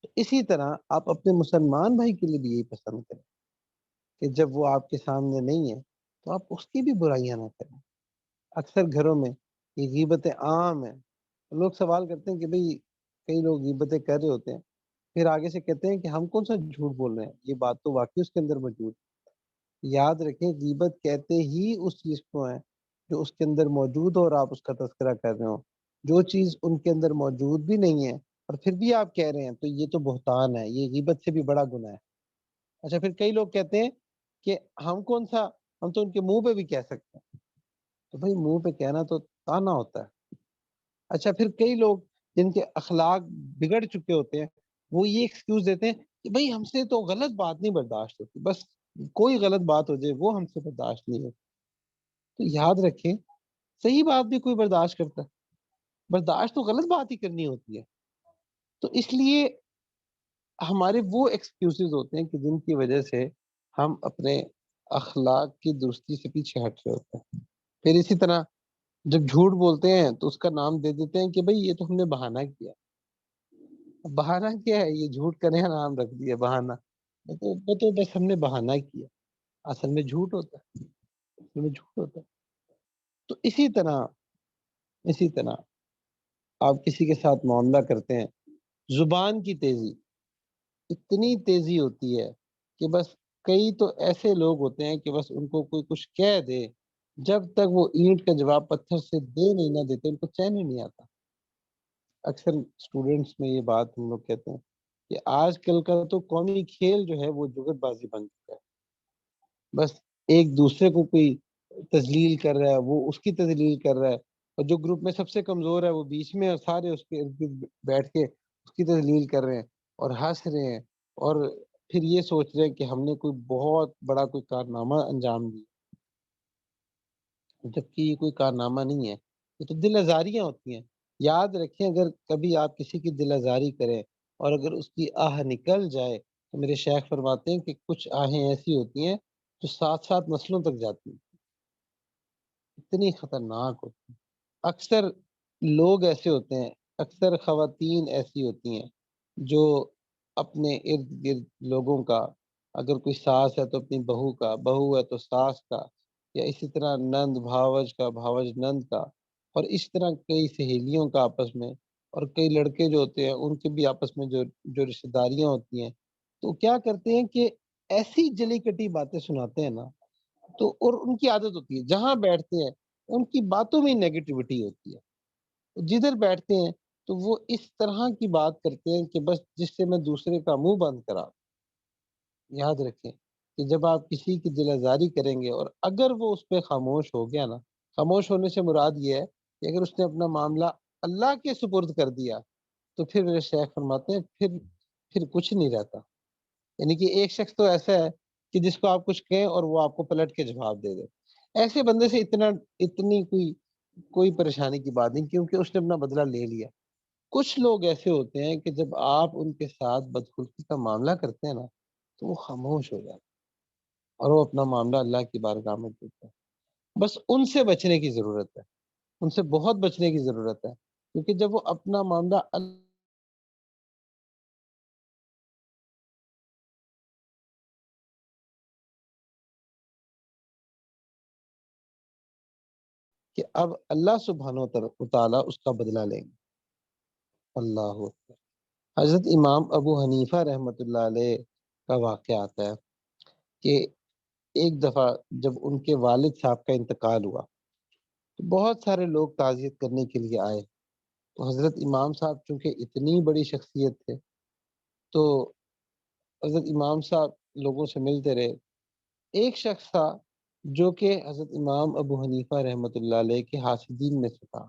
تو اسی طرح آپ اپنے مسلمان بھائی کے لیے بھی یہی پسند کریں کہ جب وہ آپ کے سامنے نہیں ہے تو آپ اس کی بھی برائیاں نہ کریں۔ اکثر گھروں میں یہ غیبتیں عام ہیں، لوگ سوال کرتے ہیں کہ بھئی کئی لوگ غیبتیں کر رہے ہوتے ہیں، پھر آگے سے کہتے ہیں کہ ہم کون سا جھوٹ بول رہے ہیں، یہ بات تو واقعی اس کے اندر موجود ہے۔ یاد رکھیں غیبت کہتے ہی اس چیز کو ہے جو اس کے اندر موجود ہو اور آپ اس کا تذکرہ کر رہے ہو، جو چیز ان کے اندر موجود بھی نہیں ہے اور پھر بھی آپ کہہ رہے ہیں تو یہ تو بہتان ہے، یہ غیبت سے بھی بڑا گناہ ہے۔ اچھا پھر کئی لوگ کہتے ہیں کہ ہم کون سا، ہم تو ان کے منہ پہ بھی کہہ سکتے ہیں، تو بھائی منہ پہ کہنا تو تانا ہوتا ہے۔ اچھا پھر کئی لوگ جن کے اخلاق بگڑ چکے ہوتے ہیں وہ یہ ایکسکیوز دیتے ہیں کہ بھائی ہم سے تو غلط بات نہیں برداشت ہوتی، بس کوئی غلط بات ہو جائے وہ ہم سے برداشت نہیں ہوتی۔ تو یاد رکھیں صحیح بات بھی کوئی برداشت کرتا ہے، برداشت تو غلط بات ہی کرنی ہوتی ہے۔ تو اس لیے ہمارے وہ ایکسکیوزز ہوتے ہیں کہ جن کی وجہ سے ہم اپنے اخلاق کی درستی سے پیچھے ہٹ رہے ہوتے ہیں۔ پھر اسی طرح جب جھوٹ بولتے ہیں تو اس کا نام دے دیتے ہیں کہ بھئی یہ تو ہم نے بہانہ کیا۔ اب بہانہ کیا ہے؟ یہ جھوٹ کا نیا نام رکھ دیا بہانہ، وہ تو بس ہم نے بہانہ کیا، اصل میں جھوٹ ہوتا ہے، اصل میں جھوٹ ہوتا ہے۔ تو اسی طرح آپ کسی کے ساتھ معاملہ کرتے ہیں، زبان کی تیزی اتنی تیزی ہوتی ہے کہ بس کئی تو ایسے لوگ ہوتے ہیں کہ بس ان کو کوئی کچھ کہہ دے، جب تک وہ اینٹ کا جواب پتھر سے دے نہیں نہ دیتے ان کو چین ہی نہیں آتا۔ اکثر اسٹوڈینٹس میں یہ بات ہم لوگ کہتے ہیں کہ آج کل کا تو قومی کھیل جو ہے وہ جگت بازی بن چکا ہے، بس ایک دوسرے کو کوئی تذلیل کر رہا ہے وہ اس کی تذلیل کر رہا ہے، اور جو گروپ میں سب سے کمزور ہے وہ بیچ میں، اور سارے اس کے ارد گرد بیٹھ کے اس کی تذلیل کر رہے ہیں اور ہنس رہے ہیں، اور پھر یہ سوچ رہے ہیں کہ ہم نے کوئی بہت بڑا کوئی کارنامہ انجام دیا، جبکہ یہ کوئی کارنامہ نہیں ہے، یہ تو دل آزاریاں ہوتی ہیں۔ یاد رکھیں اگر کبھی آپ کسی کی دل آزاری کریں اور اگر اس کی آہ نکل جائے تو میرے شیخ فرماتے ہیں کہ کچھ آہیں ایسی ہوتی ہیں جو ساتھ ساتھ نسلوں تک جاتی ہیں، اتنی خطرناک ہوتی ہیں۔ اکثر لوگ ایسے ہوتے ہیں، اکثر خواتین ایسی ہوتی ہیں جو اپنے ارد گرد لوگوں کا، اگر کوئی ساس ہے تو اپنی بہو کا، بہو ہے تو ساس کا، یا اسی طرح نند بھاوج کا، بھاوج نند کا، اور اس طرح کئی سہیلیوں کا آپس میں، اور کئی لڑکے جو ہوتے ہیں ان کے بھی آپس میں جو رشتہ داریاں ہوتی ہیں، تو کیا کرتے ہیں کہ ایسی جلی کٹی باتیں سناتے ہیں نا، تو اور ان کی عادت ہوتی ہے جہاں بیٹھتے ہیں ان کی باتوں میں نیگیٹیوٹی ہوتی ہے، جدھر بیٹھتے ہیں تو وہ اس طرح کی بات کرتے ہیں کہ بس جس سے میں دوسرے کا منہ بند کرا۔ یاد رکھیں کہ جب آپ کسی کی دل آزاری کریں گے اور اگر وہ اس پہ خاموش ہو گیا نا، خاموش ہونے سے مراد یہ ہے کہ اگر اس نے اپنا معاملہ اللہ کے سپرد کر دیا تو پھر میرے شیخ فرماتے ہیں پھر کچھ نہیں رہتا۔ یعنی کہ ایک شخص تو ایسا ہے کہ جس کو آپ کچھ کہیں اور وہ آپ کو پلٹ کے جواب دے دے، ایسے بندے سے اتنی کوئی پریشانی کی بات نہیں، کیونکہ اس نے اپنا بدلہ لے لیا۔ کچھ لوگ ایسے ہوتے ہیں کہ جب آپ ان کے ساتھ بدخلقی کا معاملہ کرتے ہیں نا تو وہ خاموش ہو جاتے ہیں اور وہ اپنا معاملہ اللہ کی بارگاہ میں دیتے ہیں۔ بس ان سے بچنے کی ضرورت ہے، ان سے بہت بچنے کی ضرورت ہے، کیونکہ جب وہ اپنا معاملہ اللہ کہ اب اللہ سبحانہ و تعالیٰ اس کا بدلہ لیں گے۔ اللہ اکبر۔ حضرت امام ابو حنیفہ رحمۃ اللہ علیہ کا واقعہ آتا ہے کہ ایک دفعہ جب ان کے والد صاحب کا انتقال ہوا تو بہت سارے لوگ تعزیت کرنے کے لیے آئے، تو حضرت امام صاحب چونکہ اتنی بڑی شخصیت تھے تو حضرت امام صاحب لوگوں سے ملتے رہے۔ ایک شخص تھا جو کہ حضرت امام ابو حنیفہ رحمۃ اللہ علیہ کے حاسدین میں سے تھا،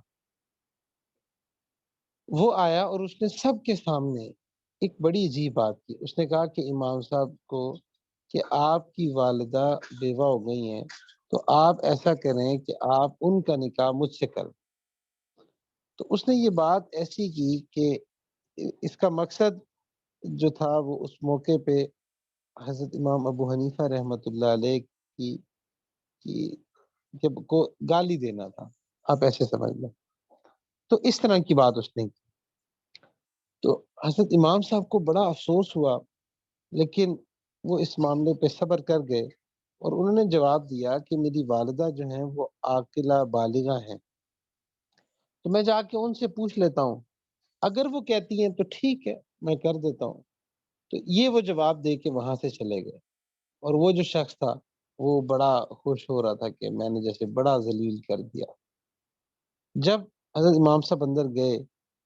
وہ آیا اور اس نے سب کے سامنے ایک بڑی عجیب بات کی، اس نے کہا کہ امام صاحب کو کہ آپ کی والدہ بیوہ ہو گئی ہیں، تو آپ ایسا کریں کہ آپ ان کا نکاح مجھ سے کریں۔ تو اس نے یہ بات ایسی کی کہ اس کا مقصد جو تھا وہ اس موقع پہ حضرت امام ابو حنیفہ رحمۃ اللہ علیہ کی جب کو گالی دینا تھا، آپ ایسے سمجھ لیں۔ تو اس طرح کی بات اس نے کی، تو حضرت امام صاحب کو بڑا افسوس ہوا، لیکن وہ اس معاملے پہ صبر کر گئے اور انہوں نے جواب دیا کہ میری والدہ جو ہیں وہ عاقلہ بالغہ ہیں، تو میں جا کے ان سے پوچھ لیتا ہوں، اگر وہ کہتی ہیں تو ٹھیک ہے، میں کر دیتا ہوں۔ تو یہ وہ جواب دے کے وہاں سے چلے گئے، اور وہ جو شخص تھا وہ بڑا خوش ہو رہا تھا کہ میں نے جیسے بڑا ذلیل کر دیا۔ جب حضرت امام صاحب اندر گئے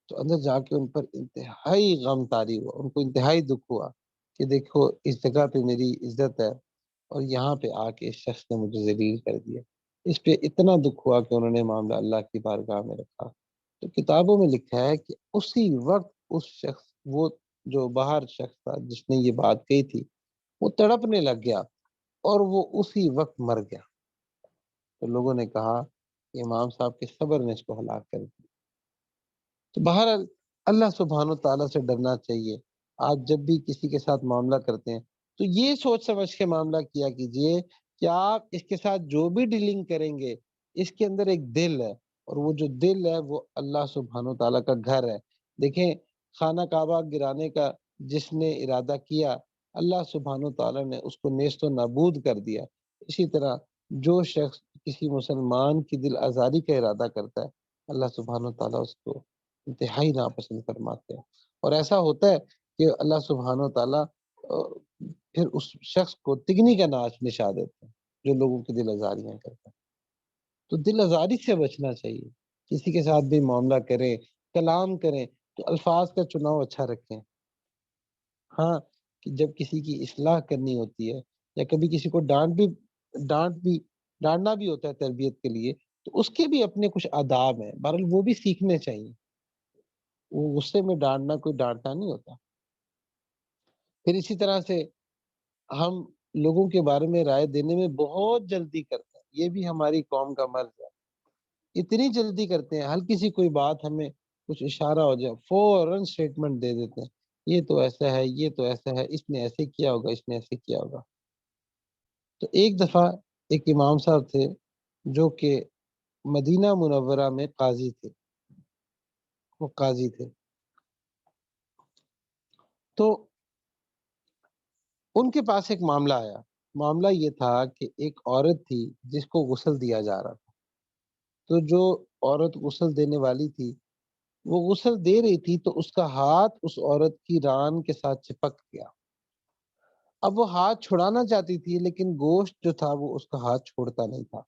تو اندر جا کے ان پر انتہائی غم طاری ہوا، ان کو انتہائی دکھ ہوا کہ دیکھو اس جگہ پہ میری عزت ہے اور یہاں پہ آ کے اس شخص نے مجھے ذلیل کر دیا۔ اس پہ اتنا دکھ ہوا کہ انہوں نے معاملہ اللہ کی بارگاہ میں رکھا۔ تو کتابوں میں لکھا ہے کہ اسی وقت اس شخص، وہ جو باہر شخص تھا جس نے یہ بات کہی تھی، وہ تڑپنے لگ گیا اور وہ اسی وقت مر گیا۔ تو لوگوں نے کہا کہ امام صاحب کے صبر نے اس کو ہلاک کر دیا۔ تو بہرحال اللہ سبحانہ و تعالیٰ سے ڈرنا چاہیے۔ آپ جب بھی کسی کے ساتھ معاملہ کرتے ہیں تو یہ سوچ سمجھ کے معاملہ کیا کیجئے کہ آپ اس کے ساتھ جو بھی ڈیلنگ کریں گے، اس کے اندر ایک دل ہے، اور وہ جو دل ہے وہ اللہ سبحانہ و تعالیٰ کا گھر ہے۔ دیکھیں، خانہ کعبہ گرانے کا جس نے ارادہ کیا، اللہ سبحانہ و تعالیٰ نے اس کو نیست و نابود کر دیا۔ اسی طرح جو شخص کسی مسلمان کی دل آزاری کا ارادہ کرتا ہے، اللہ سبحانہ و تعالیٰ اس کو انتہائی ناپسند فرماتے ہیں۔ اور ایسا ہوتا ہے کہ اللہ سبحانہ و تعالیٰ پھر اس شخص کو تگنی کا ناچ نشا دیتے ہیں جو لوگوں کی دل آزاریاں کرتا ہے۔ تو دل آزاری سے بچنا چاہیے، کسی کے ساتھ بھی معاملہ کریں، کلام کریں تو الفاظ کا چناؤ اچھا رکھیں۔ ہاں، کہ جب کسی کی اصلاح کرنی ہوتی ہے یا کبھی کسی کو ڈانٹنا بھی ہوتا ہے تربیت کے لیے، تو اس کے بھی اپنے کچھ آداب ہیں، بہرحال وہ بھی سیکھنے چاہیے۔ وہ غصے میں ڈانٹنا کوئی ڈانٹنا نہیں ہوتا۔ پھر اسی طرح سے ہم لوگوں کے بارے میں رائے دینے میں بہت جلدی کرتے ہیں، یہ بھی ہماری قوم کا مرض ہے۔ اتنی جلدی کرتے ہیں، ہلکی سی کوئی بات ہمیں کچھ اشارہ ہو جائے فوراً اسٹیٹمنٹ دے دیتے ہیں، یہ تو ایسا ہے، یہ تو ایسا ہے، اس نے ایسے کیا ہوگا، اس نے ایسے کیا ہوگا۔ تو ایک دفعہ ایک امام صاحب تھے جو کہ مدینہ منورہ میں قاضی تھے، وہ قاضی تھے۔ تو ان کے پاس ایک معاملہ آیا۔ معاملہ یہ تھا کہ ایک عورت تھی جس کو غسل دیا جا رہا تھا۔ تو جو عورت غسل دینے والی تھی، وہ غسل دے رہی تھی تو اس کا ہاتھ اس عورت کی ران کے ساتھ چپک گیا۔ اب وہ ہاتھ چھڑانا چاہتی تھی لیکن گوشت جو تھا وہ اس کا ہاتھ چھوڑتا نہیں تھا۔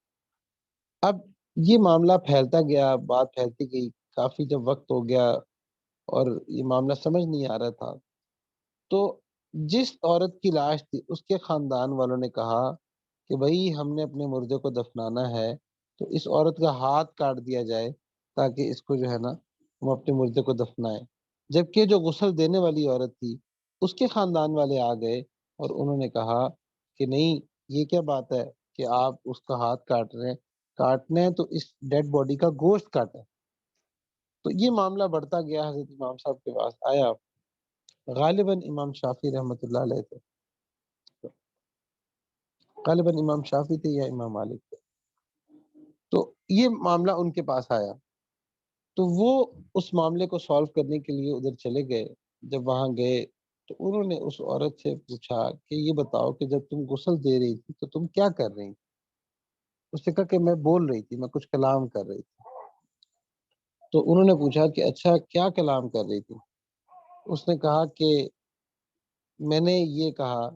اب یہ معاملہ پھیلتا گیا، بات پھیلتی گئی، کافی جب وقت ہو گیا اور یہ معاملہ سمجھ نہیں آ رہا تھا، تو جس عورت کی لاش تھی اس کے خاندان والوں نے کہا کہ بھئی ہم نے اپنے مردے کو دفنانا ہے تو اس عورت کا ہاتھ کاٹ دیا جائے تاکہ اس کو جو ہے نا ہم اپنے مردے کو دفنائیں۔ جبکہ جو غسل دینے والی عورت تھی اس کے خاندان والے آ گئے اور انہوں نے کہا کہ نہیں، یہ کیا بات ہے کہ آپ اس کا ہاتھ کاٹ رہے ہیں، کاٹنے ہیں تو اس ڈیڈ باڈی کا گوشت کاٹیں۔ تو یہ معاملہ بڑھتا گیا، حضرت امام صاحب کے پاس آیا، غالباً امام شافعی رحمۃ اللہ علیہ تھے، غالباً امام شافعی تھے یا امام مالک تھے۔ تو یہ معاملہ ان کے پاس آیا تو وہ اس معاملے کو سالو کرنے کے لیے ادھر چلے گئے۔ جب وہاں گئے تو انہوں نے اس عورت سے پوچھا کہ یہ بتاؤ کہ جب تم غسل دے رہی تھی تو تم کیا کر رہی تھی؟ اس نے کہا کہ میں بول رہی تھی، میں کچھ کلام کر رہی تھی۔ تو انہوں نے پوچھا کہ اچھا کیا کلام کر رہی تھی؟ اس نے کہا کہ میں نے یہ کہا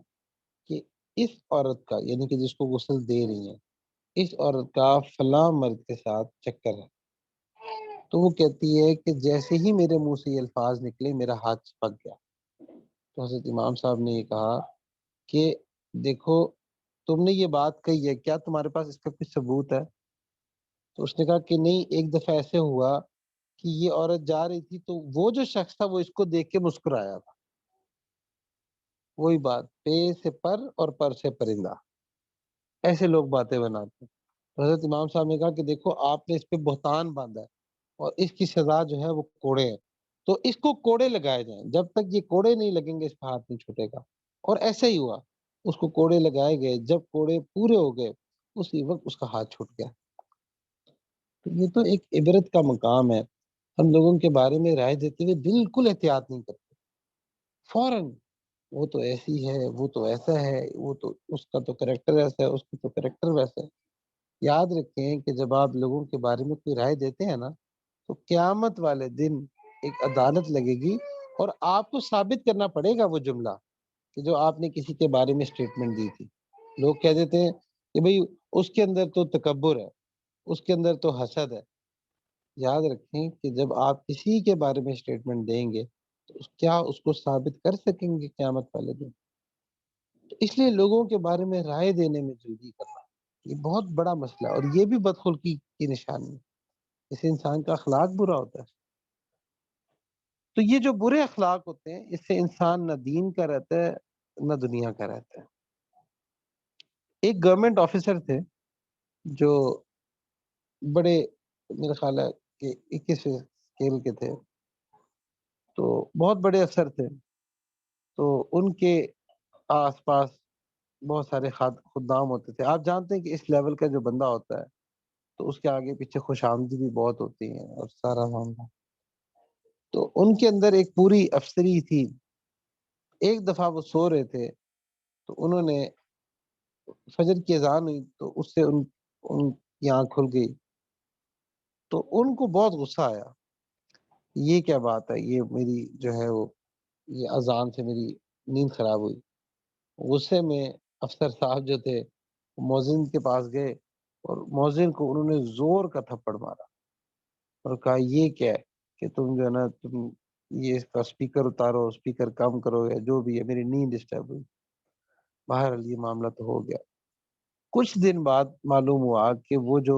کہ اس عورت کا، یعنی کہ جس کو غسل دے رہی ہیں، اس عورت کا فلاں مرد کے ساتھ چکر ہے۔ تو وہ کہتی ہے کہ جیسے ہی میرے منہ سے یہ الفاظ نکلے میرا ہاتھ چپک گیا۔ تو حضرت امام صاحب نے یہ کہا کہ دیکھو، تم نے یہ بات کہی ہے، کیا تمہارے پاس اس کا کوئی ثبوت ہے؟ تو اس نے کہا کہ نہیں، ایک دفعہ ایسے ہوا کہ یہ عورت جا رہی تھی تو وہ جو شخص تھا وہ اس کو دیکھ کے مسکرایا تھا۔ وہی بات، پے سے پر اور پر سے پرندہ، ایسے لوگ باتیں بناتے ہیں۔ تو حضرت امام صاحب نے کہا کہ دیکھو آپ نے اس پہ بہتان باندھا ہے اور اس کی سزا جو ہے وہ کوڑے ہیں، تو اس کو کوڑے لگائے جائیں، جب تک یہ کوڑے نہیں لگیں گے اس پہ ہاتھ نہیں چھوٹے گا۔ اور ایسا ہی ہوا، اس کو کوڑے لگائے گئے، جب کوڑے پورے ہو گئے اسی وقت اس کا ہاتھ چھوٹ گیا۔ تو یہ تو ایک عبرت کا مقام ہے، ہم لوگوں کے بارے میں رائے دیتے ہوئے بالکل احتیاط نہیں کرتے، فوراً وہ تو ایسی ہے، وہ تو ایسا ہے، وہ تو اس کا تو کریکٹر ایسا ہے، اس کا تو کریکٹر ویسا ہے۔ یاد رکھیں کہ جب آپ لوگوں کے بارے میں کوئی رائے دیتے ہیں نا، تو قیامت والے دن ایک عدالت لگے گی اور آپ کو ثابت کرنا پڑے گا وہ جملہ کہ جو آپ نے کسی کے بارے میں اسٹیٹمنٹ دی تھی۔ لوگ کہہ دیتے ہیں کہ بھئی اس کے اندر تو تکبر ہے، اس کے اندر تو حسد ہے۔ یاد رکھیں کہ جب آپ کسی کے بارے میں اسٹیٹمنٹ دیں گے تو کیا اس کو ثابت کر سکیں گے قیامت والے دن؟ تو اس لیے لوگوں کے بارے میں رائے دینے میں جلدی کرنا یہ بہت بڑا مسئلہ ہے، اور یہ بھی بدخلقی کی نشانی ہے، اس انسان کا اخلاق برا ہوتا ہے۔ تو یہ جو برے اخلاق ہوتے ہیں اس سے انسان نہ دین کا رہتا ہے نہ دنیا کا رہتا ہے۔ ایک گورنمنٹ آفیسر تھے جو بڑے، میرا خیال ہے کہ 21 اسکیل کے تھے، تو بہت بڑے افسر تھے۔ تو ان کے آس پاس بہت سارے خدام ہوتے تھے۔ آپ جانتے ہیں کہ اس لیول کا جو بندہ ہوتا ہے تو اس کے آگے پیچھے خوش آمدی بھی بہت ہوتی ہے اور سارا معاملہ۔ تو ان کے اندر ایک پوری افسری تھی۔ ایک دفعہ وہ سو رہے تھے تو انہوں نے، فجر کی اذان ہوئی تو اس سے ان کی آنکھ کھل گئی، تو ان کو بہت غصہ آیا، یہ کیا بات ہے، یہ میری جو ہے وہ یہ اذان سے میری نیند خراب ہوئی۔ غصے میں افسر صاحب جو تھے مؤذن کے پاس گئے اور مؤذن کو انہوں نے زور کا تھپڑ مارا اور کہا یہ کیا ہے کہ تم جو ہے نا تم یہ اس کا اسپیکر اتارو، اسپیکر کم کرو، یا جو بھی ہے، میری نیند ڈسٹرب ہوئی۔ بہرحال یہ معاملہ تو ہو گیا۔ کچھ دن بعد معلوم ہوا کہ وہ جو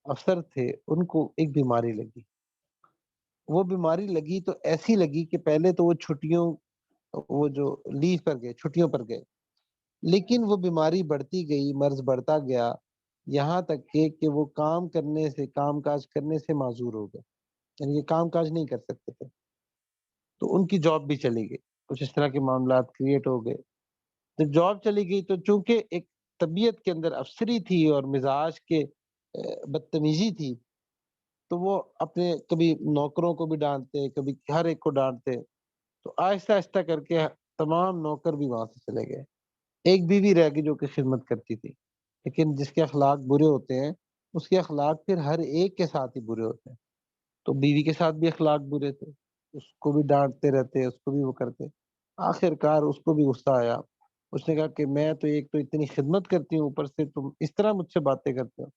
افسر تھے ان کو ایک بیماری لگی۔ وہ بیماری لگی تو ایسی لگی کہ پہلے تو وہ چھٹیوں، وہ جو لیو پر گئے، چھٹیوں پر گئے، لیکن وہ بیماری بڑھتی گئی، مرض بڑھتا گیا، یہاں تک کہ وہ کام کرنے سے، کام کاج کرنے سے معذور ہو گئے، یعنی یہ کام کاج نہیں کر سکتے تھے۔ تو ان کی جاب بھی چلی گئی، کچھ اس طرح کے معاملات کریٹ ہو گئے۔ جب جاب چلی گئی تو چونکہ ایک طبیعت کے اندر افسری تھی اور مزاج کے بدتمیزی تھی، تو وہ اپنے کبھی نوکروں کو بھی ڈانٹتے، کبھی ہر ایک کو ڈانٹتے، تو آہستہ آہستہ کر کے تمام نوکر بھی وہاں سے چلے گئے۔ ایک بیوی رہ گئی جو کہ خدمت کرتی تھی، لیکن جس کے اخلاق برے ہوتے ہیں اس کے اخلاق پھر ہر ایک کے ساتھ ہی برے ہوتے ہیں۔ تو بیوی کے ساتھ بھی اخلاق برے تھے، اس کو بھی ڈانٹتے رہتے، اس کو بھی وہ کرتے۔ آخر کار اس کو بھی غصہ آیا، اس نے کہا کہ میں تو ایک تو اتنی خدمت کرتی ہوں، اوپر سے تم اس طرح مجھ سے باتیں کرتے ہو،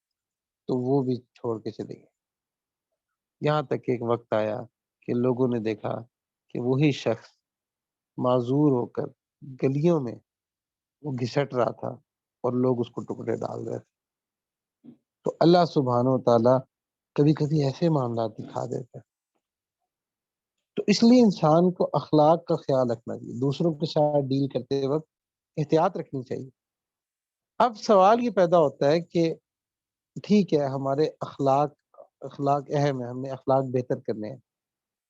تو وہ بھی چھوڑ کے چلے گئے۔ یہاں تک کہ ایک وقت آیا کہ لوگوں نے دیکھا کہ وہی شخص معذور ہو کر گلیوں میں وہ گھسٹ رہا تھا اور لوگ اس کو ٹکڑے ڈال رہے تھے۔ تو اللہ سبحانہ و تعالیٰ کبھی کبھی ایسے معاملات دکھا دیتا ہے۔ تو اس لیے انسان کو اخلاق کا خیال رکھنا چاہیے، دوسروں کے ساتھ ڈیل کرتے وقت احتیاط رکھنی چاہیے۔ اب سوال یہ پیدا ہوتا ہے کہ ٹھیک ہے ہمارے اخلاق اہم ہے، ہم نے اخلاق بہتر کرنے ہیں،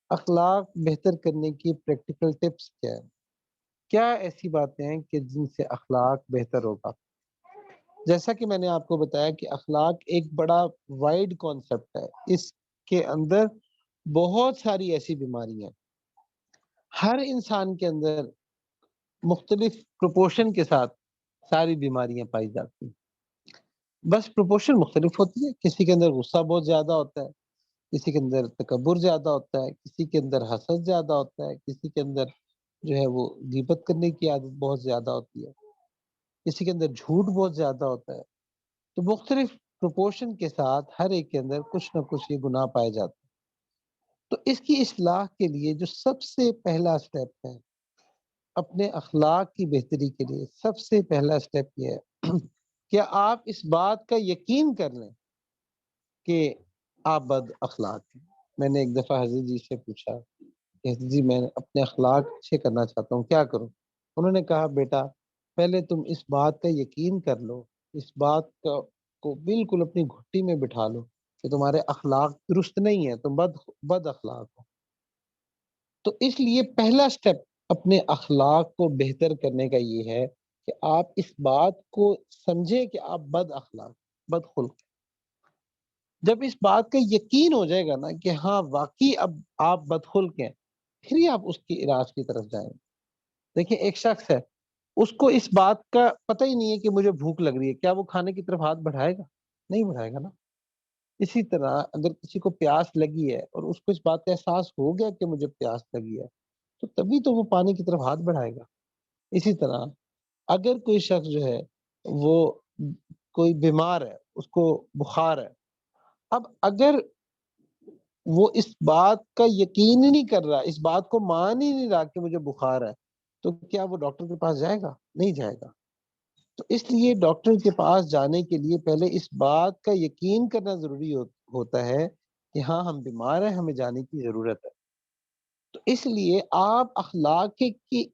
اخلاق بہتر کرنے کی پریکٹیکل ٹپس کیا ہے؟ کیا ایسی باتیں ہیں کہ جن سے اخلاق بہتر ہوگا؟ جیسا کہ میں نے آپ کو بتایا کہ اخلاق ایک بڑا وائڈ کانسیپٹ ہے، اس کے اندر بہت ساری ایسی بیماریاں ہیں، ہر انسان کے اندر مختلف پروپورشن کے ساتھ ساری بیماریاں پائی جاتی ہیں، بس پروپورشن مختلف ہوتی ہے، کسی کے اندر غصہ بہت زیادہ ہوتا ہے، کسی کے اندر تکبر زیادہ ہوتا ہے، کسی کے اندر حسد زیادہ ہوتا ہے، کسی کے اندر جو ہے وہ غیبت کرنے کی عادت بہت زیادہ ہوتی ہے، کسی کے اندر جھوٹ بہت زیادہ ہوتا ہے۔ تو مختلف پروپورشن کے ساتھ ہر ایک کے اندر کچھ نہ کچھ یہ گناہ پائے جاتے ہیں۔ تو اس کی اصلاح کے لیے جو سب سے پہلا سٹیپ ہے اپنے اخلاق کی بہتری کے لیے، سب سے پہلا سٹیپ یہ ہے کہ آپ اس بات کا یقین کر لیں کہ آپ بد اخلاق ہیں۔ میں نے ایک دفعہ حضرت جی سے پوچھا کہ حضرت جی میں اپنے اخلاق اچھے کرنا چاہتا ہوں، کیا کروں؟ انہوں نے کہا بیٹا پہلے تم اس بات کا یقین کر لو، اس بات کو بالکل اپنی گھٹی میں بٹھا لو کہ تمہارے اخلاق درست نہیں ہے، تم بد اخلاق ہو۔ تو اس لیے پہلا سٹیپ اپنے اخلاق کو بہتر کرنے کا یہ ہے کہ آپ اس بات کو سمجھیں کہ آپ بد اخلاق، بد خلق۔ جب اس بات کا یقین ہو جائے گا نا کہ ہاں واقعی اب آپ بد خلق ہیں، پھر ہی آپ اس کی علاج کی طرف جائیں گے۔ دیکھیں ایک شخص ہے، اس کو اس بات کا پتہ ہی نہیں ہے کہ مجھے بھوک لگ رہی ہے، کیا وہ کھانے کی طرف ہاتھ بڑھائے گا؟ نہیں بڑھائے گا نا۔ اسی طرح اگر کسی کو پیاس لگی ہے اور اس کو اس بات کا احساس ہو گیا کہ مجھے پیاس لگی ہے، تو تبھی تو وہ پانی کی طرف ہاتھ بڑھائے گا۔ اسی طرح اگر کوئی شخص جو ہے وہ کوئی بیمار ہے، اس کو بخار ہے، اب اگر وہ اس بات کا یقین ہی نہیں کر رہا، اس بات کو مان ہی نہیں رہا کہ مجھے بخار ہے، تو کیا وہ ڈاکٹر کے پاس جائے گا؟ نہیں جائے گا۔ تو اس لیے ڈاکٹر کے پاس جانے کے لیے پہلے اس بات کا یقین کرنا ضروری ہوتا ہے کہ ہاں ہم بیمار ہیں، ہمیں جانے کی ضرورت ہے۔ تو اس لیے آپ اخلاق کے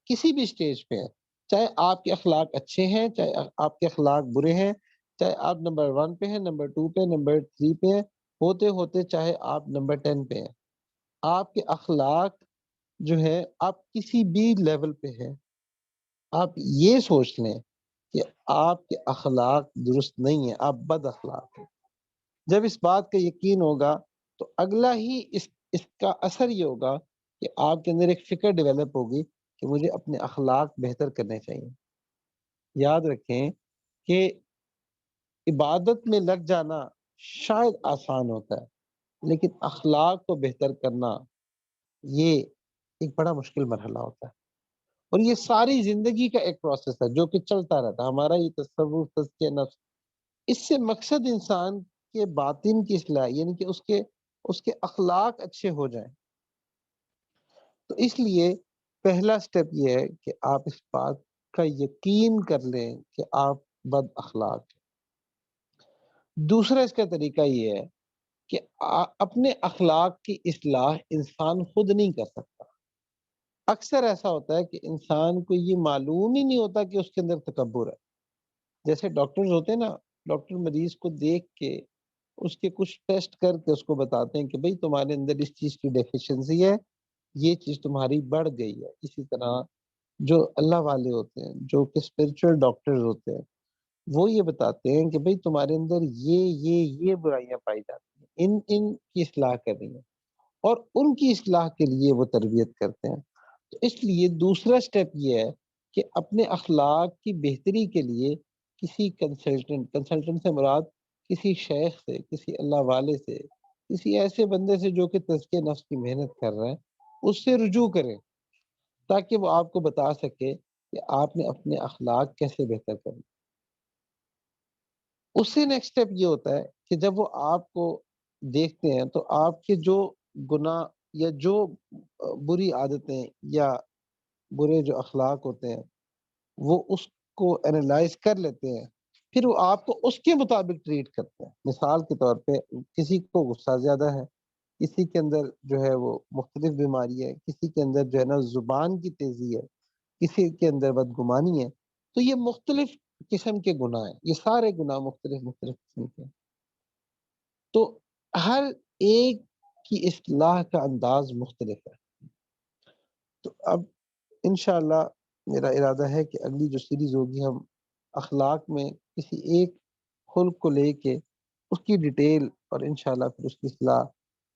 کسی بھی سٹیج پہ ہیں، چاہے آپ کے اخلاق اچھے ہیں، چاہے آپ کے اخلاق برے ہیں، چاہے آپ نمبر 1 پہ ہیں، نمبر 2 پہ، نمبر 3 پہ ہیں، ہوتے ہوتے چاہے آپ نمبر 10 پہ ہیں، آپ کے اخلاق جو ہے آپ کسی بھی لیول پہ ہیں، آپ یہ سوچ لیں کہ آپ کے اخلاق درست نہیں ہیں، آپ بد اخلاق ہیں۔ جب اس بات کا یقین ہوگا تو اگلا ہی اس کا اثر یہ ہوگا کہ آپ کے اندر ایک فکر ڈیولپ ہوگی کہ مجھے اپنے اخلاق بہتر کرنے چاہیے۔ یاد رکھیں کہ عبادت میں لگ جانا شاید آسان ہوتا ہے، لیکن اخلاق کو بہتر کرنا یہ ایک بڑا مشکل مرحلہ ہوتا ہے، اور یہ ساری زندگی کا ایک پروسیس ہے جو کہ چلتا رہتا ہے۔ ہمارا یہ تصور، تزکیہ نفس، اس سے مقصد انسان کے باطن کی اصلاح، یعنی کہ اس کے اخلاق اچھے ہو جائیں۔ تو اس لیے پہلا سٹیپ یہ ہے کہ آپ اس بات کا یقین کر لیں کہ آپ بد اخلاق ہیں۔ دوسرا اس کا طریقہ یہ ہے کہ اپنے اخلاق کی اصلاح انسان خود نہیں کر سکتا۔ اکثر ایسا ہوتا ہے کہ انسان کو یہ معلوم ہی نہیں ہوتا کہ اس کے اندر تکبر ہے۔ جیسے ڈاکٹرز ہوتے ہیں نا، ڈاکٹر مریض کو دیکھ کے اس کے کچھ ٹیسٹ کر کے اس کو بتاتے ہیں کہ بھئی تمہارے اندر اس چیز کی ڈیفیشنسی ہے، یہ چیز تمہاری بڑھ گئی ہے۔ اسی طرح جو اللہ والے ہوتے ہیں، جو کہ اسپرچل ڈاکٹرز ہوتے ہیں، وہ یہ بتاتے ہیں کہ بھئی تمہارے اندر یہ برائیاں پائی جاتی ہیں، ان کی اصلاح کرنی ہے، اور ان کی اصلاح کے لیے وہ تربیت کرتے ہیں۔ تو اس لیے دوسرا سٹیپ یہ ہے کہ اپنے اخلاق کی بہتری کے لیے کسی کنسلٹنٹ سے مراد کسی شیخ سے، کسی اللہ والے سے، کسی ایسے بندے سے جو کہ تزکیہ نفس کی محنت کر رہا ہے، اس سے رجوع کریں تاکہ وہ آپ کو بتا سکے کہ آپ نے اپنے اخلاق کیسے بہتر کرنے۔ اس سے نیکسٹ سٹیپ یہ ہوتا ہے کہ جب وہ آپ کو دیکھتے ہیں تو آپ کے جو گناہ یا جو بری عادتیں یا برے جو اخلاق ہوتے ہیں، وہ اس کو انالائز کر لیتے ہیں، پھر وہ آپ کو اس کے مطابق ٹریٹ کرتے ہیں۔ مثال کے طور پہ کسی کو غصہ زیادہ ہے، کسی کے اندر جو ہے وہ مختلف بیماری ہے، کسی کے اندر جو ہے نا زبان کی تیزی ہے، کسی کے اندر بدگمانی ہے، تو یہ مختلف قسم کے گناہ ہیں، یہ سارے گناہ مختلف مختلف قسم کے ہیں۔ تو ہر ایک کی اصلاح کا انداز مختلف ہے۔ تو اب انشاءاللہ میرا ارادہ ہے کہ اگلی جو سیریز ہوگی ہم اخلاق میں کسی ایک خلق کو لے کے اس کی ڈیٹیل اور انشاءاللہ پھر اس کی اصلاح،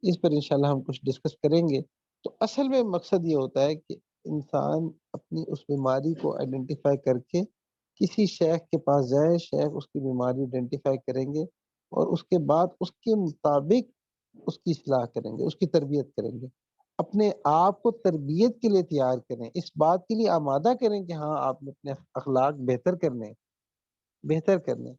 اس پر انشاءاللہ ہم کچھ ڈسکس کریں گے۔ تو اصل میں مقصد یہ ہوتا ہے کہ انسان اپنی اس بیماری کو آئیڈینٹیفائی کر کے کسی شیخ کے پاس جائے، شیخ اس کی بیماری آئیڈینٹیفائی کریں گے اور اس کے بعد اس کے مطابق اس کی اصلاح کریں گے، اس کی تربیت کریں گے، اپنے آپ کو تربیت کے لیے تیار کریں، اس بات کے لیے آمادہ کریں کہ ہاں آپ نے اپنے اخلاق بہتر کرنے۔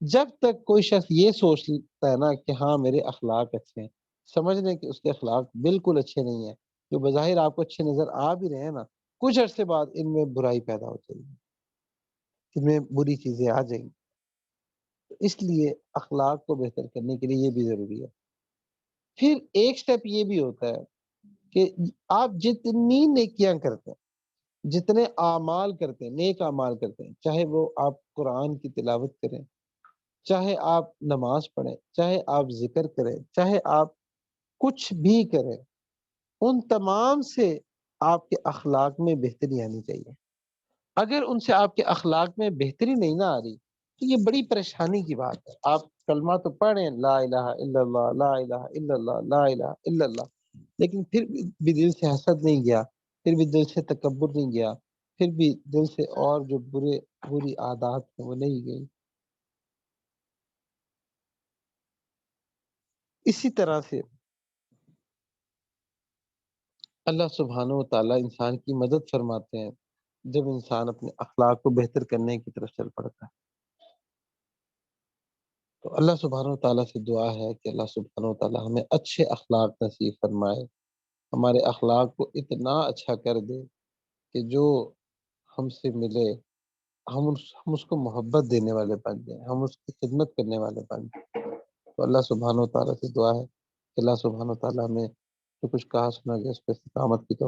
جب تک کوئی شخص یہ سوچتا ہے نا کہ ہاں میرے اخلاق اچھے ہیں، سمجھ لیں کہ اس کے اخلاق بالکل اچھے نہیں ہیں۔ جو بظاہر آپ کو اچھے نظر آ بھی رہے ہیں نا، کچھ عرصے بعد ان میں برائی پیدا ہو جائے گی، ان میں بری چیزیں آ جائیں گی۔ تو اس لیے اخلاق کو بہتر کرنے کے لیے یہ بھی ضروری ہے۔ پھر ایک سٹیپ یہ بھی ہوتا ہے کہ آپ جتنی نیکیاں کرتے ہیں، جتنے اعمال کرتے ہیں، نیک اعمال کرتے ہیں، چاہے وہ آپ قرآن کی تلاوت کریں، چاہے آپ نماز پڑھیں، چاہے آپ ذکر کریں، چاہے آپ کچھ بھی کریں، ان تمام سے آپ کے اخلاق میں بہتری آنی چاہیے۔ اگر ان سے آپ کے اخلاق میں بہتری نہیں نہ آ رہی تو یہ بڑی پریشانی کی بات ہے۔ آپ کلمہ تو پڑھیں، لا الہ الا اللہ، لا الہ الا اللہ، لا الہ الا اللہ، لیکن پھر بھی دل سے حسد نہیں گیا، پھر بھی دل سے تکبر نہیں گیا، پھر بھی دل سے اور جو بری عادات ہیں وہ نہیں گئی۔ اسی طرح سے اللہ سبحانہ و تعالیٰ انسان کی مدد فرماتے ہیں جب انسان اپنے اخلاق کو بہتر کرنے کی طرف چل پڑتا ہے۔ تو اللہ سبحانہ و تعالیٰ سے دعا ہے کہ اللہ سبحانہ و تعالیٰ ہمیں اچھے اخلاق نصیب فرمائے، ہمارے اخلاق کو اتنا اچھا کر دے کہ جو ہم سے ملے ہم اس کو محبت دینے والے بن جائیں، ہم اس کی خدمت کرنے والے بن جائیں۔ تو اللہ سبحانہ و تعالیٰ سے دعا ہے کہ اللہ سبحانہ و تعالیٰ ہمیں جو کچھ کہا سنا گیا اس پہ استقامت کی توفیق